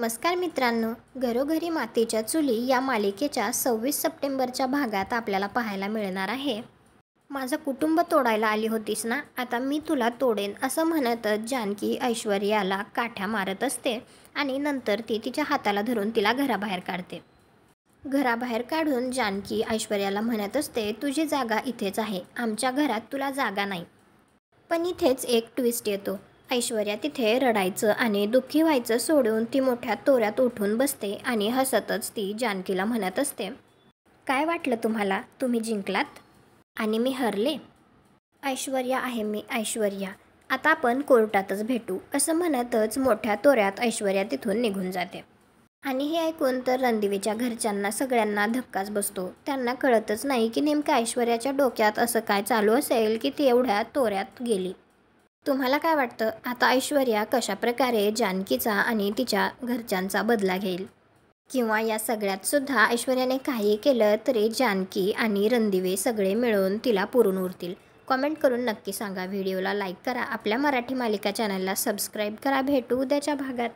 नमस्कार मित्रांनो, घरोघरी मातीच्या चुली या मालिकेच्या 26 सप्टेंबरच्या भागात आपल्याला पाहायला मिळणार आहे। माझं कुटुंब तोडायला आली होतीस ना, आता मी तुला तोडेन असं म्हणतच जानकी ऐश्वर्याला काठ्या मारत असते आणि नंतर ती तिच्या हाताला धरून तिला घराबाहेर काढते। घराबाहेर काढून जानकी ऐश्वर्याला म्हणत असते, तुझी जागा इथेच आहे, आमच्या घरात तुला जागा नाही। पण इथेच एक ट्विस्ट येतो। ऐश्वर्या तिथे रडायचं आणि दुःखी व्हायचं सोडून ती मोठ्या तोऱ्यात उठून बसते आणि हसतच ती जानकीला म्हणत असते, काय वाटलं तुम्हाला, तुम्ही जिंकलात आणि मी हरले? ऐश्वर्या आहे मी, ऐश्वर्या, आता आपण कोर्टातच भेटू असं म्हणतच मोठ्या तोऱ्यात ऐश्वर्या तिथून निघून जाते। आणि हे ऐकून तर रणदिवेच्या घरच्यांना सगळ्यांना धक्काच बसतो। त्यांना कळतच नाही की नेमकं ऐश्वर्याच्या डोक्यात असं काय चालू असेल की ती एवढ्या तोऱ्यात गेली। तुम्हाला काय वाटतं, आता ऐश्वर्या कशा प्रकारे जानकीचा आणि तिच्या घरच्यांचा बदला घेईल? किंवा या सगळ्यात सुद्धा ऐश्वर्याने काही केलं तरी जानकी आणि रणदिवे सगळे मिळून तिला पुरून उरतील? कॉमेंट करून नक्की सांगा। व्हिडिओला लाईक करा, आपल्या मराठी मालिका चॅनलला सबस्क्राईब करा। भेटू उद्याच्या भागात।